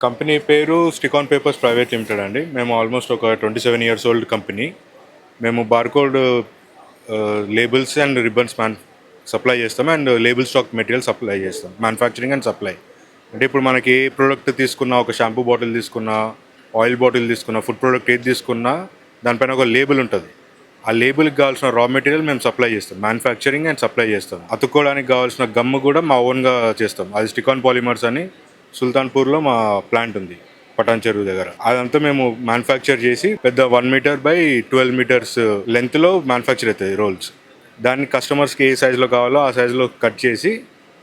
Company పేరు stick on papers private limited అండి. మేము ఆల్మోస్ట్ ఒక 27 ఇయర్స్ ఓల్డ్ కంపెనీ. మేము barcode labels and ribbons supply చేస్తాం and label stock material supply చేస్తాం, మ్యానుఫ్యాక్చరింగ్ అండ్ సప్లై. అంటే ఇప్పుడు మనకి ఏ ప్రోడక్ట్ తీసుకున్నా, ఒక షాంపూ బాటిల్ తీసుకున్నా, ఆయిల్ బాటిల్ తీసుకున్నా, ఫుడ్ ప్రోడక్ట్ ఏది తీసుకున్నా దానిపైన ఒక లేబుల్ ఉంటుంది. ఆ లేబుల్కి కావాల్సిన రా మెటీరియల్ మేము సప్లై చేస్తాం, మ్యానుఫ్యాక్చరింగ్ అండ్ సప్లై చేస్తాం. అతుక్కోవడానికి కావాల్సిన గమ్ము కూడా మా ఓన్గా చేస్తాం. అది స్టికాన్ పాలిమర్స్ అని సుల్తాన్పూర్లో మా ప్లాంట్ ఉంది, పటాన్ చెరువు దగ్గర. అదంతా మేము మ్యానుఫ్యాక్చర్ చేసి పెద్ద 1 మీటర్ బై 12 మీటర్స్ లెంత్లో మ్యానుఫ్యాక్చర్ అవుతుంది రోల్స్. దాన్ని కస్టమర్స్కి ఏ సైజులో కావాలో ఆ సైజులో కట్ చేసి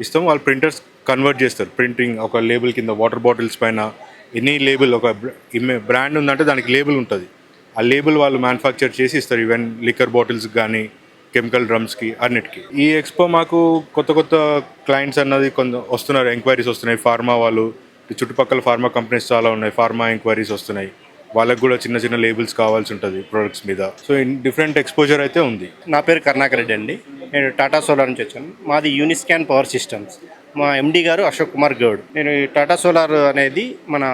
ఇస్తాం. వాళ్ళు ప్రింటర్స్ కన్వర్ట్ చేస్తారు. ప్రింటింగ్ ఒక లేబుల్ కింద వాటర్ బాటిల్స్ పైన ఎనీ లేబుల్, ఒక బ్రాండ్ ఉందంటే దానికి లేబుల్ ఉంటుంది. ఆ లేబుల్ వాళ్ళు మ్యానుఫ్యాక్చర్ చేసి ఇస్తారు. ఈవెన్ లిక్కర్ బాటిల్స్కి కానీ, కెమికల్ డ్రమ్స్కి, అన్నిటికీ. ఈ ఎక్స్పో మాకు కొత్త కొత్త క్లయింట్స్ అన్నది కొంత వస్తున్నారు, ఎంక్వైరీస్ వస్తున్నాయి. ఫార్మా వాళ్ళు, చుట్టుపక్కల ఫార్మా కంపెనీస్ చాలా ఉన్నాయి, ఫార్మా ఎంక్వైరీస్ వస్తున్నాయి. వాళ్ళకు కూడా చిన్న చిన్న లేబుల్స్ కావాల్సి ఉంటుంది ప్రొడక్ట్స్ మీద. సో డిఫరెంట్ ఎక్స్పోజర్ అయితే ఉంది. నా పేరు కరుణాకర్ రెడ్డి అండి. నేను టాటా సోలార్ నుంచి వచ్చాను. మాది యూనిస్కాన్ పవర్ సిస్టమ్స్. మా ఎండి గారు అశోక్ కుమార్ గౌడ్. నేను ఈ టాటా సోలార్ అనేది మన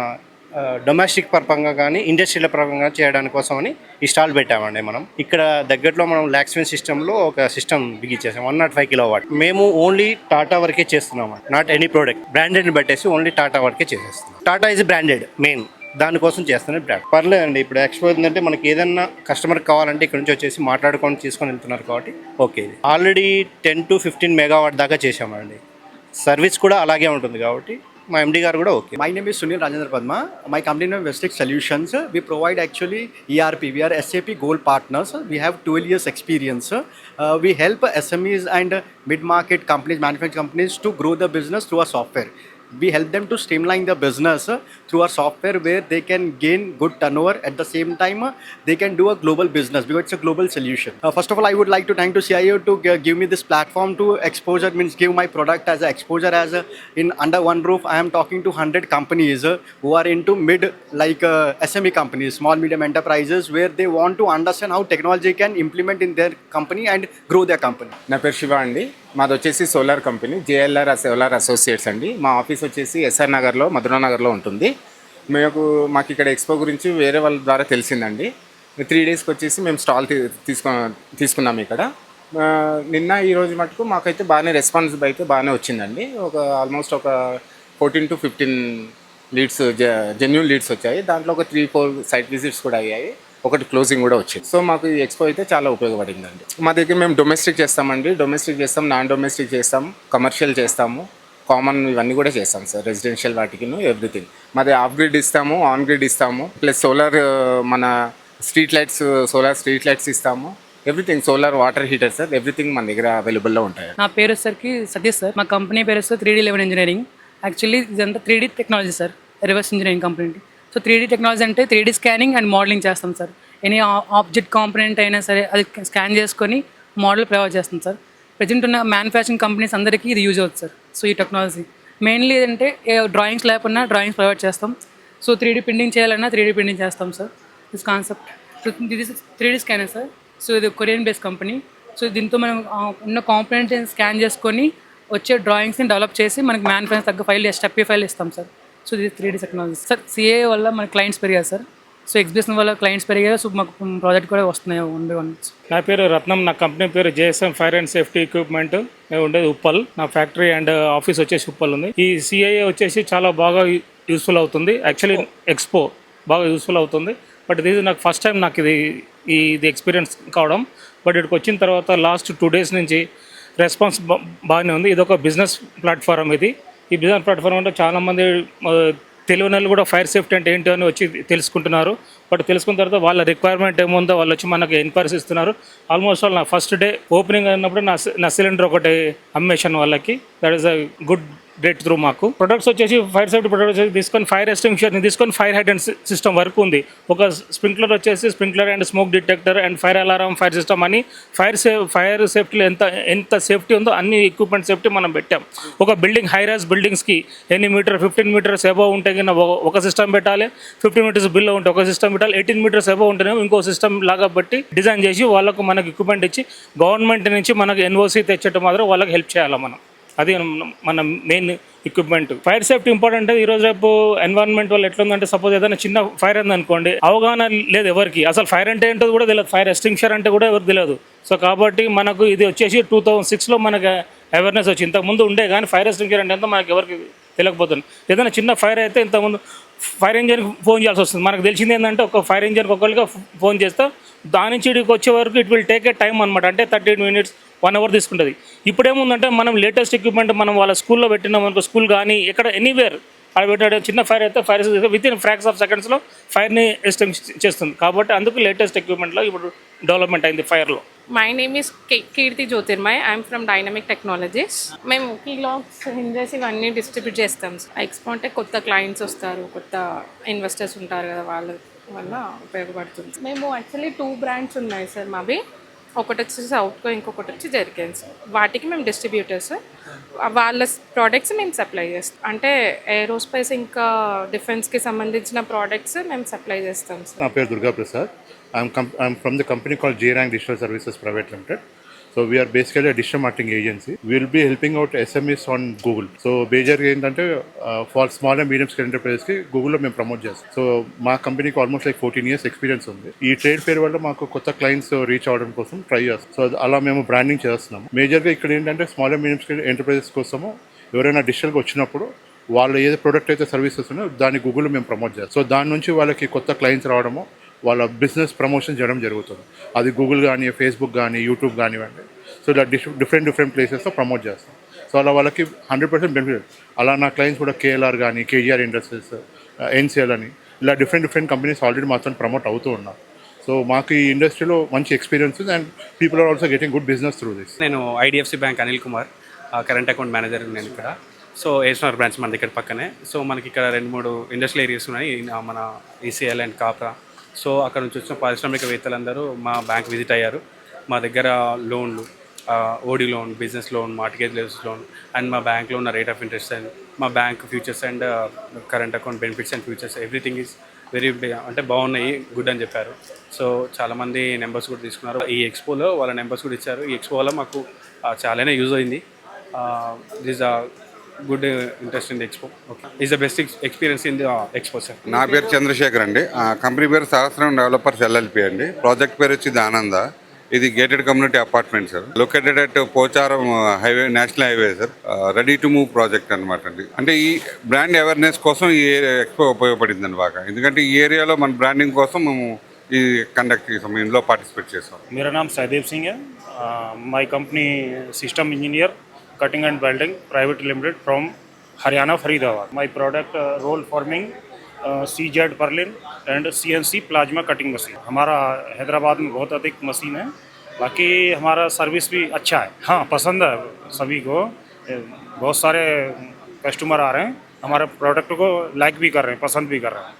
డొమెస్టిక్ పరంగా కానీ ఇండస్ట్రియల్ పరంగా చేయడానికి కోసమని ఈ స్టాల్ పెట్టామండి. మనం ఇక్కడ దగ్గరలో మనం లాక్స్విన్ సిస్టంలో ఒక సిస్టమ్ బిగించేసాం, 105 కిలోవాట్. మేము ఓన్లీ టాటా వరకే చేస్తున్నాం, నాట్ ఎనీ ప్రోడక్ట్. బ్రాండెడ్ని పెట్టేసి ఓన్లీ టాటా వరకే చేసేస్తున్నాం. టాటా ఇస్ బ్రాండెడ్ మెయిన్, దానికోసం చేస్తున్నారు బ్రాండ్. పర్లేదండి. ఇప్పుడు ఎక్స్పో ఏంటంటే మనకి ఏదన్నా కస్టమర్ కావాలంటే ఇక్కడ నుంచి వచ్చేసి మాట్లాడుకొని తీసుకొని వెళ్తున్నారు కాబట్టి ఓకే. ఇది ఆల్రెడీ 10 to 15 మెగావాట్ దాకా చేసామండి. సర్వీస్ కూడా అలాగే ఉంటుంది కాబట్టి మా ఎండి గారు కూడా okay. My name is Sunil Rajendra Padma. My company name is Westlake Solutions. We provide actually ERP. We are SAP Gold partners. We have 12 years experience. We help SMEs and mid-market companies, manufacturing companies to grow the business through our software. We help them to streamline the business through our software where they can gain good turnover. At the same time, they can do a global business because it's a global solution. First of all, I would like to thank to CIO to give me this platform to exposure, means give my product as a exposure as a, in under one roof. I am talking to 100 companies who are into mid like SME companies, small medium enterprises, where they want to understand how technology can implement in their company and grow their company. నా పేరు శివ అండి. మాది వచ్చేసి solar company, JLR solar associates అండి. మా office వచ్చేసి SR నగర్లో, మధురా నగర్లో ఉంటుంది. మాకు ఇక్కడ ఎక్స్పో గురించి వేరే వాళ్ళ ద్వారా తెలిసిందండి. 3 డేస్కి వచ్చేసి మేము స్టాల్ తీసుకున్నాము ఇక్కడ. నిన్న ఈరోజు మటుకు మాకైతే బాగానే రెస్పాన్స్ అయితే బాగానే వచ్చిందండి. ఆల్మోస్ట్ ఒక 14 to 15 లీడ్స్, జెన్యూన్ లీడ్స్ వచ్చాయి. దాంట్లో ఒక 3-4 సైట్ విజిట్స్ కూడా అయ్యాయి, ఒకటి క్లోజింగ్ కూడా వచ్చింది. సో మాకు ఈ ఎక్స్పో అయితే చాలా ఉపయోగపడిందండి. మా దగ్గర మేము డొమెస్టిక్ చేస్తామండి, డొమెస్టిక్ చేస్తాం, నాన్ డొమెస్టిక్ చేస్తాం, కమర్షియల్ చేస్తాము, కామన్ ఇవన్నీ కూడా చేస్తాం సార్. రెసిడెన్షియల్ వాటికి ఎవ్రీథింగ్ మాది. ఆఫ్ గ్రిడ్ ఇస్తాము, ఆన్ గ్రిడ్ ఇస్తాము, ప్లస్ సోలార్ మన street lights, solar street lights ఇస్తాము. Everything solar water heater sir, everything మన దగ్గర అవైలబుల్లో ఉంటాయి. నా పేరు వచ్చేసరికి సతీష్ సార్. మా కంపెనీ పేరు వస్తే 3D లెవెన్ ఇంజనీరింగ్. యాక్చువల్లీ ఇదంతా 3D technology sir, reverse engineering company. So 3D technology అంటే 3D స్కానింగ్ అండ్ మోడలింగ్ చేస్తాం సార్. ఎనీ ఆబ్జెక్ట్ కాంపోనెంట్ అయినా సరే అది స్కాన్ చేసుకొని మోడల్ ప్రొవైడ్ చేస్తాం సార్. ప్రజెంట్ ఉన్న మ్యానుఫ్యాక్చరింగ్ కంపెనీస్ అందరికీ ఇది యూజ్ అవుతుంది సార్. సో ఈ టెక్నాలజీ మెయిన్లీ ఏంటంటే డ్రాయింగ్స్ లేకున్నా డ్రాయింగ్స్ ప్రొవైడ్ చేస్తాం. సో 3D ప్రింటింగ్ చేయాలన్నా 3D ప్రింటింగ్ చేస్తాం సార్. దిస్ కాన్సెప్ట్ ఇది 3D స్కానర్ సార్. సో ఇది కొరియన్ బేస్డ్ కంపెనీ. సో దీంతో మనం ఉన్న కాంపోనెంట్ స్కాన్ చేసుకొని వచ్చే డ్రాయింగ్స్ని డెవలప్ చేసి మనకి మ్యానుఫ్యాక్చర్ తగ్గ ఫైల్, స్టెప్ ఫైల్ ఇస్తాం సార్. సో ఇది 3D టెక్నాలజీ సార్. CA వల్ల మన క్లయింట్స్ పెరిగారు సార్. సో ఎగ్జిబిషన్ వల్ల క్లయింట్స్ పెరిగారు. సో మాకు ప్రాజెక్ట్ కూడా వస్తున్నాయి. నా పేరు రత్నం. నా కంపెనీ పేరు JSM fire and safety equipment. మేము ఉండేది ఉప్పల్. నా ఫ్యాక్టరీ అండ్ ఆఫీస్ వచ్చేసి ఉప్పల్ ఉంది. ఈ CIA వచ్చేసి చాలా బాగా యూస్ఫుల్ అవుతుంది. యాక్చువల్లీ ఎక్స్పో బాగా యూస్ఫుల్ అవుతుంది. బట్ ఇది నాకు ఫస్ట్ టైం నాకు ఇది ఎక్స్పీరియన్స్ కావడం. బట్ ఇక్కడికి వచ్చిన తర్వాత లాస్ట్ 2 డేస్ నుంచి రెస్పాన్స్ బాగానే ఉంది. ఇది ఒక బిజినెస్ ప్లాట్ఫారం. ఈ బిజినెస్ ప్లాట్ఫామ్ అంటే చాలామంది తెలియని వాళ్ళు కూడా ఫైర్ సేఫ్టీ అంటే ఏంటో అని వచ్చి తెలుసుకుంటున్నారు. బట్ తెలుసుకున్న తర్వాత వాళ్ళ రిక్వైర్మెంట్ ఏముందో వాళ్ళు వచ్చి మనకి ఎన్క్వైరీస్ ఇస్తున్నారు. ఆల్మోస్ట్ వాళ్ళు నా ఫస్ట్ డే ఓపెనింగ్ అయినప్పుడు నా సిలిండర్ ఒకటి అమ్మేషన్ వాళ్ళకి. That is a good date through. మాకు ప్రొడక్ట్స్ వచ్చేసి ఫైర్ సేఫ్టీ ప్రొడక్ట్స్ తీసుకొని ఫైర్ ఎస్టింగ్విషర్ని తీసుకొని ఫైర్ హైడ్రెంట్ సిస్టమ్ వర్క్ ఉంది. ఒక స్ప్రింక్లర్ వచ్చేసి sprinkler and smoke detector and fire alarm, fire system అని ఫైర్ సేఫ్టీలో ఎంత సేఫ్టీ ఉందో అన్ని ఎక్విప్మెంట్ సేఫ్టీ మనం పెట్టాం. ఒక బిల్డింగ్, హై రైజ్ బిల్డింగ్స్కి ఎన్ని మీటర్, 15 మీటర్స్ అబవ్ ఉంటే కన్నా ఒక సిస్టమ్ పెట్టాలి. 15 మీటర్స్ బిల్లో ఉంటే ఒక సిస్టమ్ పెట్టాలి. 18 మీటర్స్ అబవ్ ఉంటేనే ఇంకో సిస్టమ్ లాగా బట్టి డిజైన్ చేసి వాళ్ళకు మనకు ఎక్విప్మెంట్ ఇచ్చి గవర్నమెంట్ నుంచి మనకు NOC తెచ్చటం మాత్రం వాళ్ళకి హెల్ప్ చేయాలి మనం. అది మన main equipment. Fire safety important. ఈ రోజు రేపు ఎన్వైరన్మెంట్ వల్ల ఎట్లుందంటే సపోజ్ ఏదైనా చిన్న ఫైర్ ఉందనుకోండి, అవగాహన లేదు ఎవరికి, అసలు ఫైర్ అంటే ఏంటో కూడా తెలియదు, ఫైర్ ఎక్స్టింగ్విషర్ అంటే కూడా ఎవరికి తెలియదు. సో కాబట్టి మనకు ఇది వచ్చేసి 2006లో మనకు అవేర్నెస్ వచ్చింది. ఇంతకుముందు ఉండే కానీ ఫైర్ ఎక్స్టింగ్విషర్ అంటే ఎంతో మనకి ఎవరికి తెలియకపోతుంది. ఏదైనా చిన్న ఫైర్ అయితే ఇంతకుముందు ఫైర్ ఇంజన్కి ఫోన్ చేయాల్సి వస్తుంది. మనకు తెలిసింది ఏంటంటే ఒక ఫైర్ ఇంజన్కి ఒకరికి ఫోన్ చేస్తే దాని నుంచి ఇక్కడికి వచ్చే వరకు it will take a time అనమాట. అంటే 30 minutes 1 hour తీసుకుంటుంది. ఇప్పుడు ఏముందంటే మనం లేటెస్ట్ ఎక్విప్మెంట్ మనం వాళ్ళ స్కూల్లో పెట్టినాం అనుకో, స్కూల్ కానీ ఎక్కడ ఎనీవేర్ అక్కడ పెట్టాడు చిన్న ఫైర్ అయితే fire with in frocks of సెకండ్స్లో ఫైర్ని ఎక్స్టింగ్విష్ చేస్తుంది. కాబట్టి అందుకు లేటెస్ట్ ఎక్విప్మెంట్లో ఇప్పుడు డెవలప్మెంట్ అయింది ఫైర్లో. My name is Kirti Jyotirmay. I'm from Dynamic Technologies. మేము కీలాక్స్ హింజెస్ ఇవన్నీ డిస్ట్రిబ్యూట్ చేస్తాం. ఎక్స్పో అంటే కొత్త క్లయింట్స్ వస్తారు, కొత్త ఇన్వెస్టర్స్ ఉంటారు కదా, వాళ్ళ వల్ల ఉపయోగపడుతుంది. మేము యాక్చువల్లీ 2 బ్రాండ్స్ ఉన్నాయి సార్ మావి. ఒకటి వచ్చి సౌత్కో, ఇంకొకటి వచ్చి జెరికెన్స్. వాటికి మేము డిస్ట్రిబ్యూటర్స్, వాళ్ళ ప్రోడక్ట్స్ మేము సప్లై చేస్తాం. అంటే ఏరోస్పేస్ ఇంకా డిఫెన్స్కి సంబంధించిన ప్రోడక్ట్స్ మేము సప్లై చేస్తాం సార్. నా పేరు Durga Prasad. I'm from the company called J-Rank Digital Services Private Limited. So we are basically a digital marketing agency. We will be helping out SMEs on Google. So majorగా ఏంటంటే for small and medium scale enterprises కి గూగుల్లో మేము promote చేస్తాం. So మా కంపెనీకి almost like 14 years experience ఉంది. ఈ trade fair వల్ల మాకు కొత్త క్లయింట్స్ రీచ్ అవ్వడం కోసం ట్రై చేస్తాం. సో అలా మేము బ్రాండింగ్ చేస్తున్నాం. మేజర్గా ఇక్కడ ఏంటంటే small and medium scale enterprises కోసము ఎవరైనా డిజిటల్గా వచ్చినప్పుడు వాళ్ళు ఏదో ప్రోడక్ట్ అయితే సర్వీసెస్ ఉన్నాయో దాన్ని గూగుల్లో మేము ప్రమోట్ చేస్తాం. సో దాని నుంచి వాళ్ళకి కొత్త క్లయింట్స్ రావడము, వాళ్ళ బిజినెస్ ప్రమోషన్ చేయడం జరుగుతుంది. అది గూగుల్ కానీ, ఫేస్బుక్ కానీ, యూట్యూబ్ కానివ్వండి. సో ఇలా డిఫరెంట్ ప్లేసెస్లో ప్రమోట్ చేస్తాం. సో అలా వాళ్ళకి 100% బెనిఫిట్. అలా నా క్లయింట్స్ కూడా కేఎల్ఆర్ కానీ, కేజీఆర్ ఇండస్ట్రీస్, ఎన్సిఎల్ అని ఇలా డిఫరెంట్ కంపెనీస్ ఆల్రెడీ మాతో ప్రమోట్ అవుతూ ఉన్నారు. సో మాకు ఈ ఇండస్ట్రీలో మంచి experience and people are also getting good business through this. నేను IDFC bank Anil Kumar, current account manager నేను ఇక్కడ. సో ఏస్నర్ బ్రాంచ్ మన దగ్గర పక్కనే. సో మనకి ఇక్కడ 2-3 ఇండస్ట్రియల్ ఏరియాస్ ఉన్నాయి, మన ఈసీఎల్ అండ్ కాప్రా. సో అక్కడ నుంచి వచ్చిన పారిశ్రామికవేత్తలందరూ మా బ్యాంక్ విజిట్ అయ్యారు. మా దగ్గర లోన్లు, OD loan, business loan, mortgage loan and మా బ్యాంక్లో ఉన్న రేట్ ఆఫ్ ఇంట్రెస్ట్ అండ్ మా bank futures and current account benefits and futures everything is very అంటే బాగున్నాయి, గుడ్ అని చెప్పారు. సో చాలామంది నెంబర్స్ కూడా తీసుకున్నారు. ఈ ఎక్స్పోలో వాళ్ళ నెంబర్స్ కూడా ఇచ్చారు. ఈ ఎక్స్పో వల్ల మాకు చాలానే యూజ్ అయింది. This good interest in the expo. Okay, is the best experience in the expo sir. నా పేరు చంద్రశేఖర్ అండి. కంపెనీ పేరు సహస్రం డెవలపర్స్ ఎల్ఎల్పి అండి. ప్రాజెక్ట్ పేరు వచ్చి ఆనంద. ఇది gated community apartment sir, located at Pocharam highway, national highway sir. Ready to move project అనమాట అండి. అంటే ఈ బ్రాండ్ అవేర్నెస్ కోసం ఈ ఎక్స్పో ఉపయోగపడిందండి బాగా. ఎందుకంటే ఈ ఏరియాలో మన బ్రాండింగ్ కోసం మేము ఈ కండక్ట్ చేసాం, ఇందులో పార్టిసిపేట్ చేసాం. मेरा नाम सहदेव सिंह है. My company system engineer cutting and welding private limited from Haryana Faridabad. My product roll forming, CZ purlin and CNC plasma cutting machine. हमारा हैदराबाद में बहुत अधिक मशीन है. बाकी हमारा सर्विस भी अच्छा है. हाँ, पसंद है सभी को. बहुत सारे कस्टमर आ रहे हैं, हमारे प्रोडक्ट को लाइक भी कर रहे हैं, पसंद भी कर रहे हैं.